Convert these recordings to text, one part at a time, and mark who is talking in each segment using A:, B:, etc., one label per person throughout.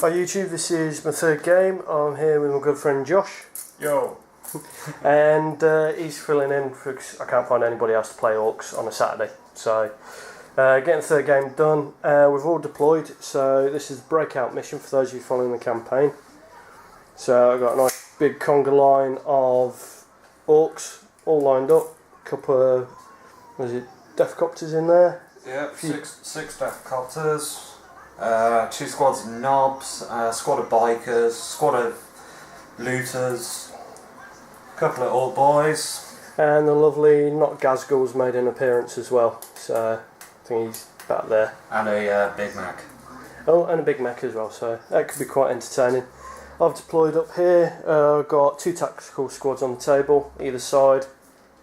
A: Hi YouTube, this is my third game. I'm here with my good friend Josh.
B: Yo.
A: And he's filling in because I can't find anybody else to play Orks on a Saturday. So, getting the third game done. We've all deployed, so this is the breakout mission for those of you following the campaign. So I've got a nice big conga line of Orks all lined up. A couple of, Deathcopters in there?
B: Yep, six Deathcopters. 2 squads of knobs, squad of bikers, squad of looters, couple of old boys.
A: And the lovely Not Gazgul's made an appearance as well, so I think he's back there.
B: And a Big Mac.
A: Oh, and a Big Mac as well, so that could be quite entertaining. I've deployed up here. I've got 2 tactical squads on the table, either side,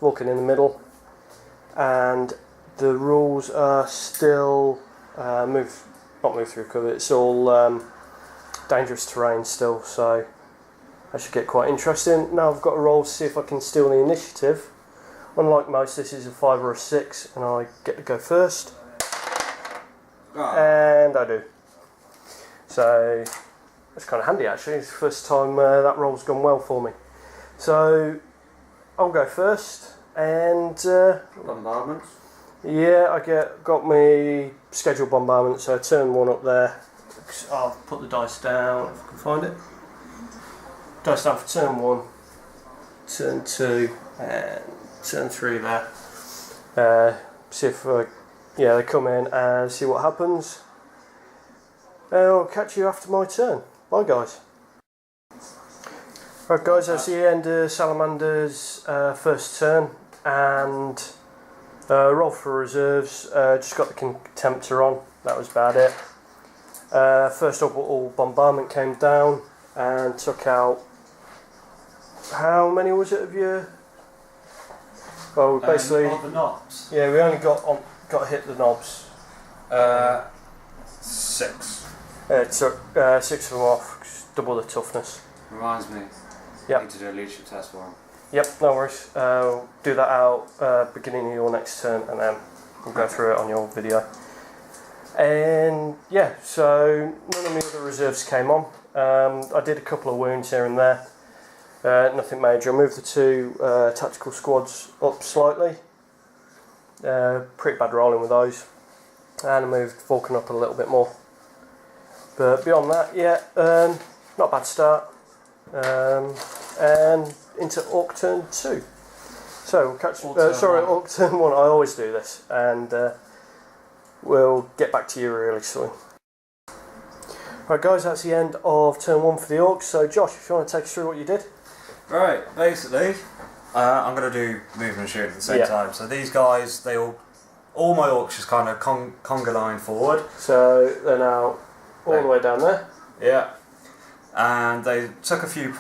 A: Vulcan in the middle, and the rules are still not move through cover, it's all dangerous terrain still, so that should get quite interesting. Now I've got to roll to see if I can steal the initiative. Unlike most, this is a 5 or a 6 and I get to go first. And I do. So that's kind of handy actually, it's the first time that roll's gone well for me. So I'll go first and
B: Bombardments.
A: yeah, I got my scheduled bombardment, so I turn 1 up there. I'll put the dice down if I can find it. Dice down for turn 1, turn 2, and turn 3 there. See if they come in and see what happens. I'll catch you after my turn. Bye guys. Right guys, that's the end of Salamanders' first turn, and roll for reserves, just got the Contemptor on, that was about it. First orbital bombardment came down and took out, how many was it of you? Well, basically,
B: the knobs.
A: yeah, we only got to hit the knobs.
B: 6.
A: It took 6 of them off, double the toughness.
B: Reminds me.
A: Yep.
B: I need to do a leadership test for him.
A: Yep, no worries. Do that out beginning of your next turn, and then we'll go through it on your video. And yeah, so none of the other reserves came on. I did a couple of wounds here and there. Nothing major. I moved the 2 tactical squads up slightly. Pretty bad rolling with those. And I moved Vulcan up a little bit more. But beyond that, yeah, not a bad start. And into Orc turn 2. So we'll catch. Orc turn 1. I always do this, and we'll get back to you really soon. Right, guys, that's the end of turn 1 for the Orcs. So, Josh, if you want to take us through what you did.
B: Right, basically, I'm going to do movement and shooting at the same time. So these guys, all my Orcs just kind of conga line forward.
A: So they're now all the way down there.
B: Yeah, and they took a few.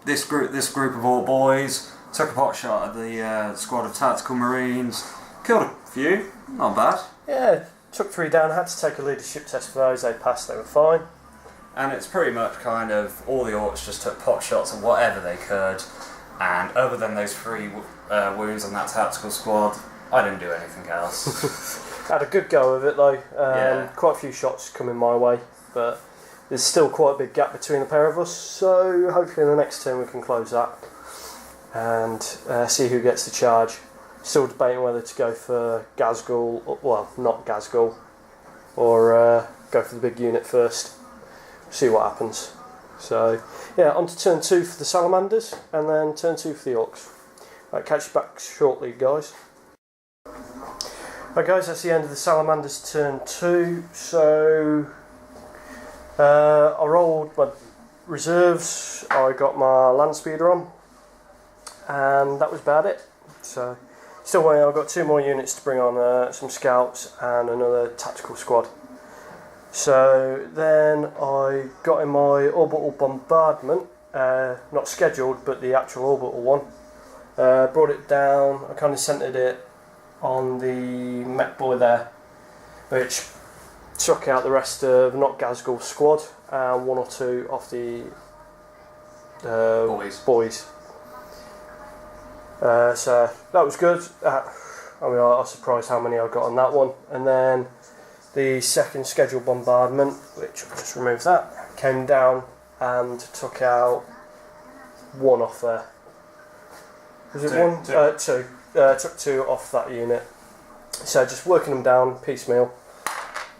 B: This group of old boys took a pot shot at the squad of tactical marines, killed a few, not bad.
A: Yeah, took 3 down. Had to take a leadership test for those. They passed. They were fine.
B: And it's pretty much kind of all the Orcs just took pot shots at whatever they could, and other than those 3 wounds on that tactical squad, I didn't do anything else.
A: Had a good go of it though.
B: Yeah.
A: Quite a few shots coming my way, but there's still quite a big gap between the pair of us, so hopefully in the next turn we can close that and see who gets the charge. Still debating whether to go for Gazgul, well, not Gazgul, or go for the big unit first. See what happens. So, yeah, on to turn 2 for the Salamanders, and then turn 2 for the Orcs. Right, catch you back shortly, guys. Right, guys, that's the end of the Salamanders turn 2, so I rolled my reserves, I got my land speeder on, and that was about it. So, still waiting, I've got 2 more units to bring on, some scouts and another tactical squad. So then I got in my orbital bombardment, not scheduled but the actual orbital one, brought it down, I kind of centred it on the mech boy there, which took out the rest of Not Gazgul's squad and 1 or 2 off the boys. So that was good. I was surprised how many I got on that one. And then The second scheduled bombardment, which I'll just remove that, came down and took out one off there. Was it one? Two. Took two off that unit. So just working them down piecemeal.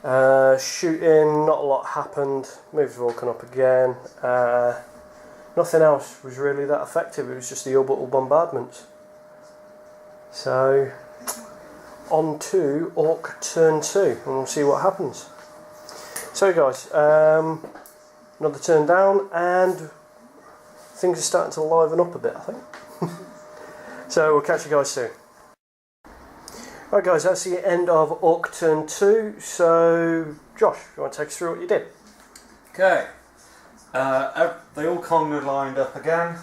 A: Shooting, not a lot happened. Moved Vulcan up again. Nothing else was really that effective. It was just the orbital bombardments. So on to Orc turn 2, and we'll see what happens. So guys, another turn down, and things are starting to liven up a bit, I think. So we'll catch you guys soon. Right guys, that's the end of Orc turn 2. So Josh, you want to take us through what you did?
B: Okay. They all kind of lined up again.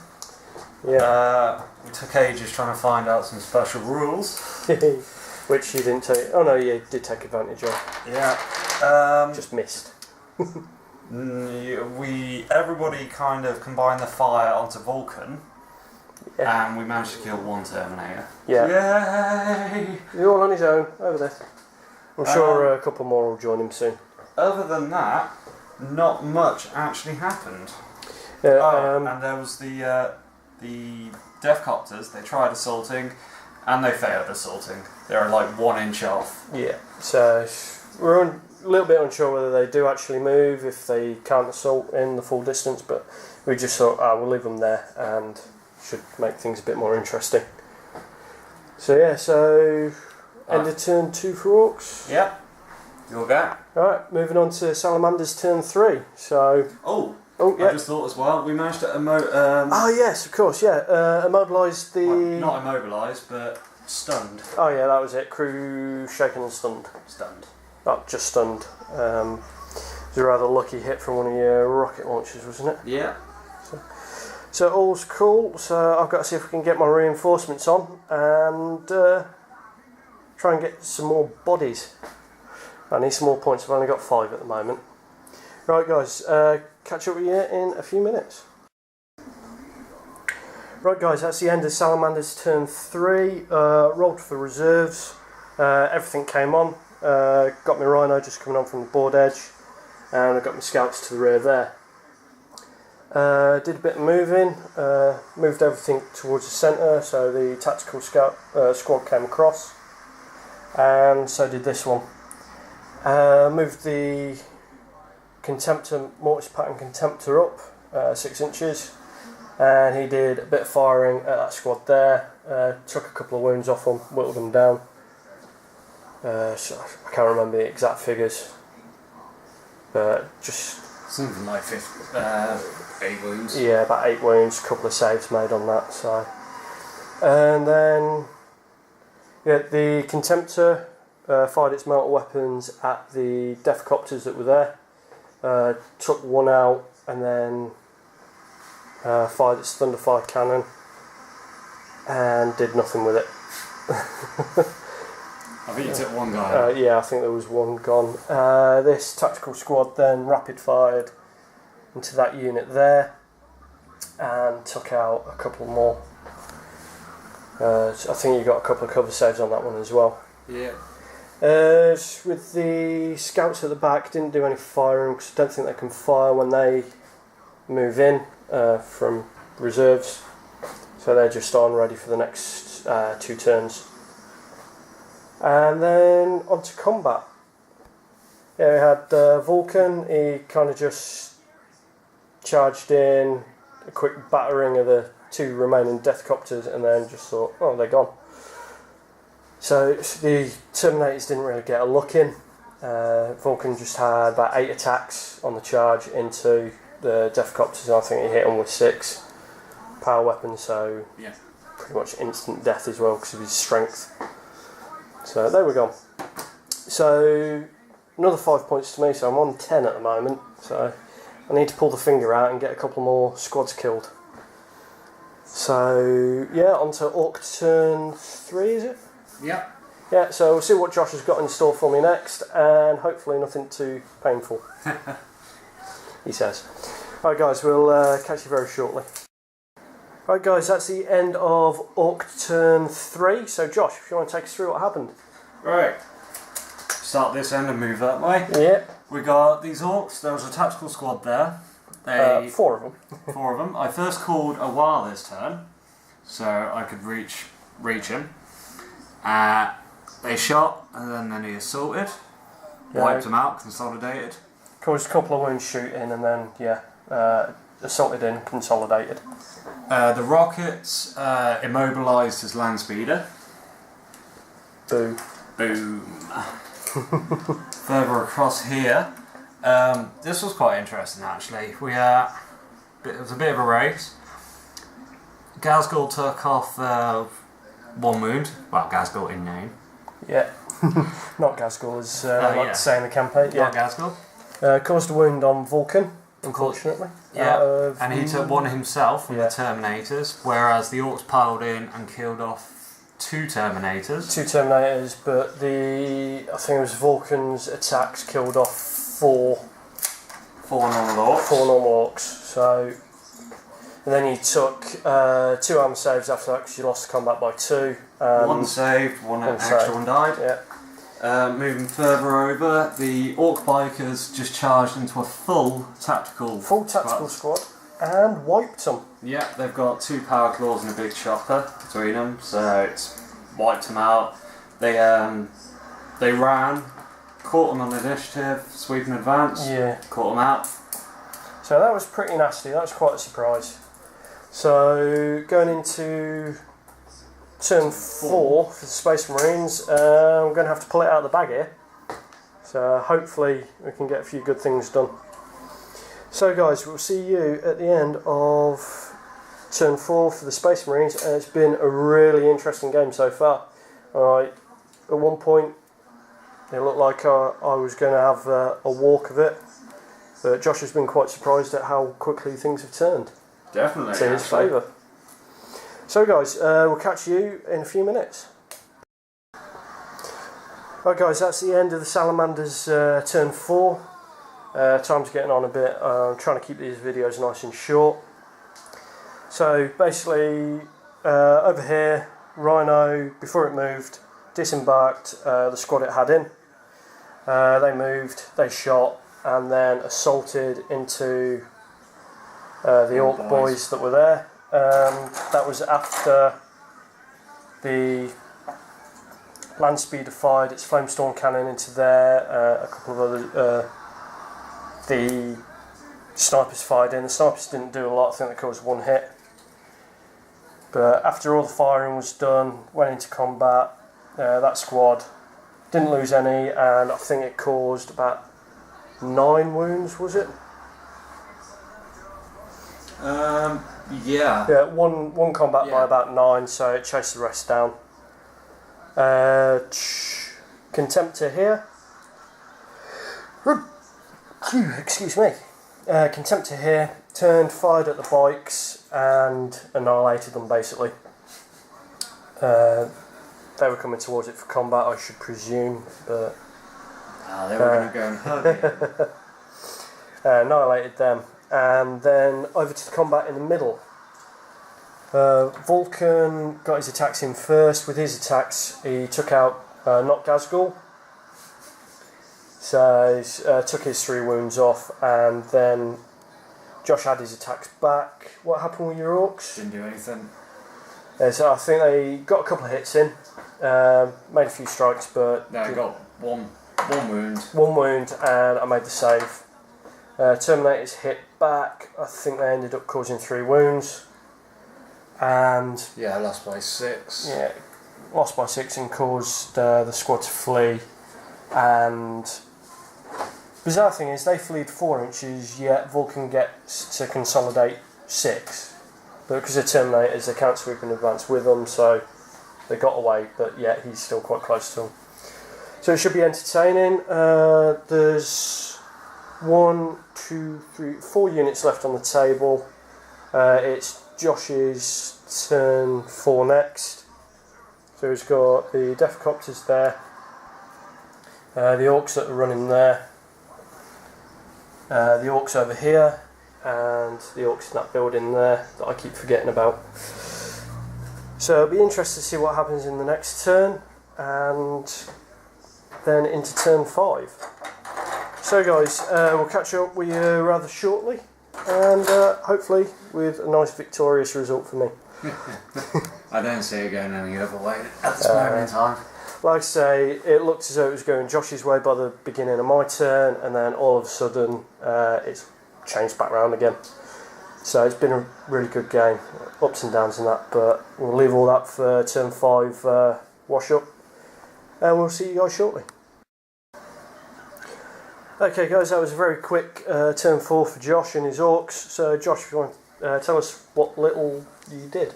A: Yeah.
B: We took ages trying to find out some special rules.
A: Which you didn't take. Oh no, you did take advantage of.
B: Yeah.
A: Just missed.
B: Everybody kind of combined the fire onto Vulcan.
A: Yeah.
B: And we managed to kill one Terminator.
A: Yeah.
B: Yay!
A: You're all on his own, over there. I'm sure a couple more will join him soon.
B: Other than that, not much actually happened.
A: Yeah,
B: and there was the Deathcopters. They tried assaulting, and they failed assaulting. They were like 1 inch off.
A: Yeah, so we're a little bit unsure whether they do actually move, if they can't assault in the full distance, but we just thought, we'll leave them there and should make things a bit more interesting. So yeah, end of turn 2 for Orcs.
B: Yeah, you'll go.
A: Alright, moving on to Salamanders turn 3. So. Oh yeah.
B: I just thought as well, we managed to
A: oh yes, of course, yeah. Immobilise the.
B: Well, not immobilised, but stunned.
A: Oh yeah, that was it. Crew shaken and stunned.
B: Stunned.
A: Oh, just stunned. It was a rather lucky hit from one of your rocket launchers, wasn't it?
B: Yeah.
A: So all's cool. So I've got to see if we can get my reinforcements on and try and get some more bodies. I need some more points. I've only got 5 at the moment. Right, guys. Catch up with you in a few minutes. Right, guys. That's the end of Salamanders turn 3. Rolled for reserves. Everything came on. Got my Rhino just coming on from the board edge, and I got my scouts to the rear there. Did a bit of moving, moved everything towards the centre, so the tactical scout squad came across, and so did this one. Moved the Contemptor, Mortis Pattern Contemptor up 6 inches, and he did a bit of firing at that squad there, took a couple of wounds off them, whittled them down. So I can't remember the exact figures, but just...
B: Something like 8 wounds.
A: Yeah, about 8 wounds, a couple of saves made on that. So, and then the Contemptor fired its mortar weapons at the Deathcopters that were there. Took one out, and then fired its Thunderfire cannon, and did nothing with it.
B: I think you took one guy.
A: Yeah, I think there was one gone. This tactical squad then rapid fired into that unit there and took out a couple more. So I think you got a couple of cover saves on that one as well.
B: Yeah.
A: With the scouts at the back, didn't do any firing because I don't think they can fire when they move in from reserves. So they're just on ready for the next 2 turns. And then on to combat. Yeah, we had Vulcan. He kind of just charged in, a quick battering of the 2 remaining Deathcopters, and then just thought, oh, they're gone. So the Terminators didn't really get a look in. Vulcan just had about 8 attacks on the charge into the Deathcopters, and I think he hit them with 6 power weapons, so
B: yeah,
A: pretty much instant death as well because of his strength. So there we go. So another 5 points to me, so I'm on 10 at the moment. So I need to pull the finger out and get a couple more squads killed. So yeah, on to Orc turn 3, is it?
B: Yeah.
A: Yeah, so we'll see what Josh has got in store for me next, and hopefully nothing too painful. He says. Alright guys, we'll catch you very shortly. Right guys, that's the end of Orc turn 3. So Josh, if you want to take us through what happened.
B: Right. start this end and move that way.
A: Yeah.
B: We got these Orks. There was a tactical squad there.
A: 4 of them.
B: 4 of them. I first called a War this turn, so I could reach him. They shot, and then he assaulted.
A: Yeah.
B: Wiped him out, consolidated.
A: Caused a couple of wounds shooting, and then, assaulted in, consolidated.
B: The rockets immobilised his land speeder.
A: Boo.
B: Boom. Further across here, this was quite interesting actually. It was a bit of a race. Gazgul took off 1 wound. Well, Gazgul in name.
A: Yeah. Not Gazgul, as I like to say in the campaign.
B: Not Gazgul.
A: Caused a wound on Vulcan, unfortunately.
B: Yeah. And he took 1 himself from the Terminators, whereas the Orcs piled in and killed off 2 Terminators.
A: 2 Terminators, but I think it was Vulcan's attacks killed off 4
B: normal Orcs.
A: 4 normal Orcs. So, and then you took 2 armor saves after that because you lost the combat by 2.
B: 1 saved, 1 extra,
A: saved.
B: 1 died.
A: Yeah.
B: Moving further over, the Orc bikers just charged into a full tactical
A: squad and wiped them.
B: Yeah, they've got 2 power claws and a big chopper between them, so it's wiped them out. They ran, caught them on initiative, sweep and advance, caught them out.
A: So that was pretty nasty, that was quite a surprise. So going into turn 4 for the Space Marines, we're going to have to pull it out of the bag here. So hopefully we can get a few good things done. So guys, we'll see you at the end of turn 4 for the Space Marines, and it's been a really interesting game so far. Alright, at one point it looked like I was going to have a walk of it, but Josh has been quite surprised at how quickly things have turned.
B: Definitely.
A: To his favour. So guys, we'll catch you in a few minutes. Right guys, that's the end of the Salamanders turn 4. Time's getting on a bit. I'm trying to keep these videos nice and short. So basically, over here, Rhino, before it moved, disembarked the squad it had in. They moved, they shot, and then assaulted into the Orc boys that were there. That was after the land speeder fired its flamestorm cannon into there. A couple of other the snipers fired in. The snipers didn't do a lot. I think they caused 1 hit. But after all the firing was done, went into combat. That squad didn't lose any, and I think it caused about 9 wounds. Was it? Yeah, one combat by about 9, so it chased the rest down. Contemptor here. Excuse me. Contemptor here turned, fired at the bikes, and annihilated them basically. They were coming towards it for combat, I should presume, but
B: they were going to go and hug it.
A: Annihilated them. And then over to the combat in the middle. Vulcan got his attacks in first. With his attacks, he took out not Gazgul. So took his 3 wounds off, and then Josh had his attacks back. What happened with your Orcs?
B: Didn't do anything.
A: So I think they got a couple of hits in, made a few strikes, but
B: no, I got one wound.
A: 1 wound, and I made the save. Terminators hit back. I think they ended up causing 3 wounds. And
B: yeah, I lost by 6.
A: Yeah, lost by 6 and caused the squad to flee. And bizarre thing is, they fleed 4 inches, yet Vulcan gets to consolidate 6. But because they're Terminators, they can't sweep in advance with them, so they got away. But yet he's still quite close to them. So it should be entertaining. There's 1, 2, 3, 4 units left on the table. It's Josh's turn 4 next. So he's got the Defcopters there, the Orcs that are running there, the Orcs over here, and the Orcs in that building there that I keep forgetting about. So it'll be interesting to see what happens in the next turn, and then into turn 5. So guys, we'll catch up with you rather shortly, and hopefully with a nice victorious result for me.
B: I don't see it going any other way at this moment in time.
A: Like I say, it looked as though it was going Josh's way by the beginning of my turn, and then all of a sudden it's changed back round again. So it's been a really good game, ups and downs and that, but we'll leave all that for turn 5 wash up, and we'll see you guys shortly. Okay guys, that was a very quick turn 4 for Josh and his Orks. So Josh, if you want to tell us what little you did.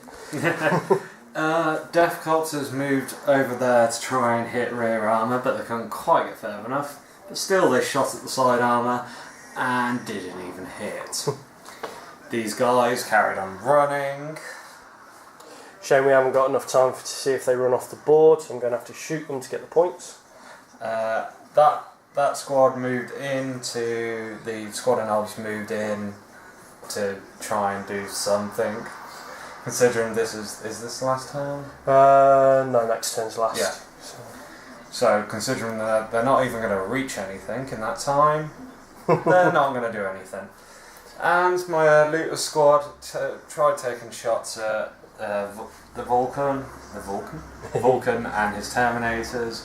B: Death Copters moved over there to try and hit rear armour, but they couldn't quite get further enough. But still they shot at the side armour and didn't even hit. These guys carried on running.
A: Shame we haven't got enough time to see if they run off the board, so I'm going to have to shoot them to get the points.
B: That squad moved into, the squad and Obs moved in to try and do something. Considering this is this the last turn?
A: No, next turn's last.
B: Yeah. So considering that they're not even going to reach anything in that time, they're not going to do anything. And my looter squad tried taking shots at the Vulcan and his Terminators,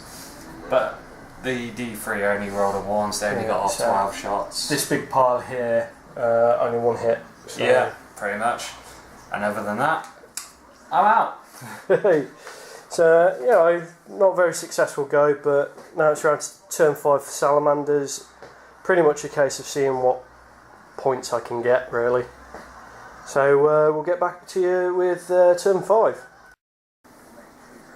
B: but the D3 only rolled a 1, so they only got off 12 shots.
A: This big pile here, only 1 hit. So.
B: Yeah, pretty much. And other than that, I'm out.
A: So, not a very successful go, but now it's around to turn 5 for Salamanders. Pretty much a case of seeing what points I can get, really. So we'll get back to you with turn 5.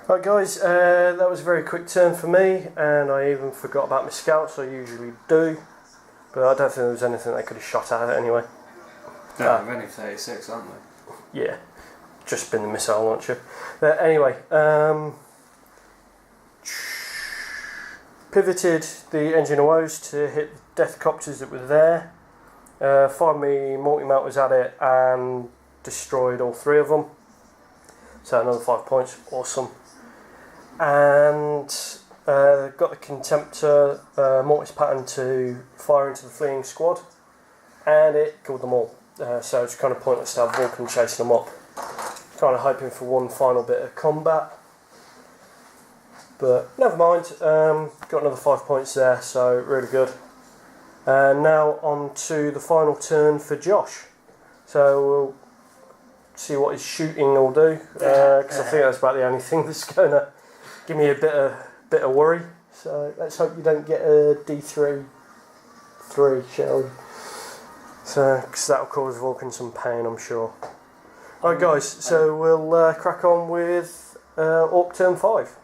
A: Right guys, that was a very quick turn for me, and I even forgot about my scouts. I usually do, but I don't think there was anything they could have shot at it anyway.
B: No, we're only 36, aren't we?
A: Yeah, just been the missile launcher. But anyway, pivoted the engine woes to hit the death copters that were there. Fired me multi-melt was at it and destroyed all 3 of them. So another 5 points, awesome. And got the Contemptor mortis pattern to fire into the fleeing squad, and it killed them all. So it's kind of pointless to have Vulcan chasing them up. Kind of hoping for one final bit of combat, but never mind. Got another 5 points there, so really good. And now on to the final turn for Josh. So we'll see what his shooting will do, because I think that's about the only thing that's going to give me a bit of worry. So let's hope you don't get a D3, shall we? So, because that'll cause Vulcan some pain, I'm sure. Right guys, so we'll crack on with Ork turn 5.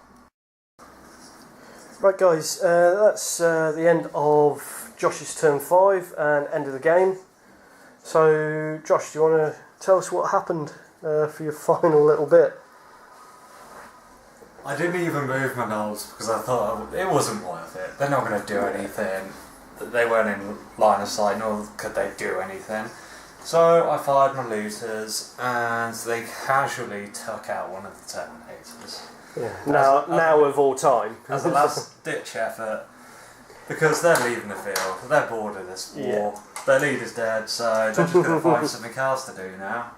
A: Right guys, that's the end of Josh's turn 5 and end of the game. So Josh, do you want to tell us what happened for your final little bit?
B: I didn't even move my nose because I thought it wasn't worth it. They're not going to do anything. They weren't in line of sight, nor could they do anything. So I fired my looters, and they casually took out one of the Terminators.
A: Yeah. Now of all time.
B: As a last ditch effort, because they're leaving the field. They're bored of this war. Yeah. Their leader's dead, so they're just going to find something else to do now.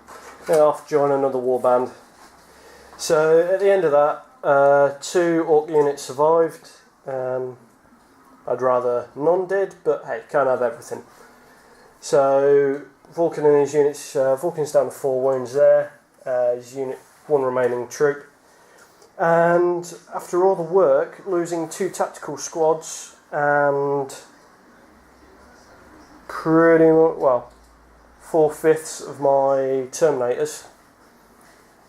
A: Yeah, off join another warband. So at the end of that, 2 Ork units survived. I'd rather none did, but hey, can't have everything. So Vulcan and his units, Vulcan's down to 4 wounds there, his unit 1 remaining troop. And after all the work, losing 2 tactical squads and pretty much, well, 4/5 of my Terminators,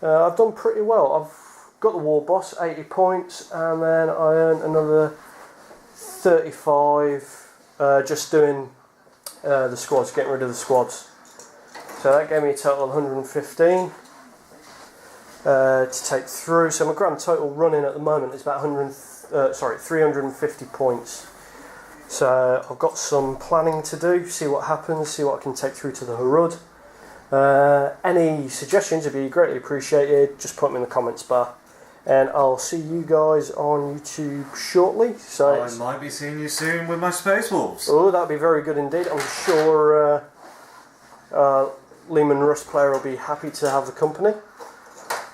A: I've done pretty well. I've got the war boss, 80 points, and then I earned another 35 just doing the squads, getting rid of the squads. So that gave me a total of 115 to take through. So my grand total running at the moment is about 350 points. So I've got some planning to do, see what happens, see what I can take through to the Harud. Any suggestions would be greatly appreciated. Just put them in the comments bar. and I'll see you guys on YouTube shortly. So
B: I might be seeing you soon with my Space Wolves.
A: oh, that'd be very good indeed. I'm sure Lehman Russ player will be happy to have the company.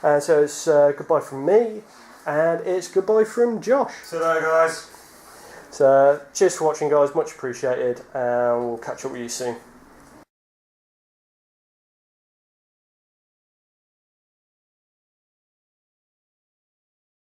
A: And so it's goodbye from me, and it's goodbye from Josh.
B: See you later, guys.
A: So cheers for watching, guys. Much appreciated, and we'll catch up with you soon.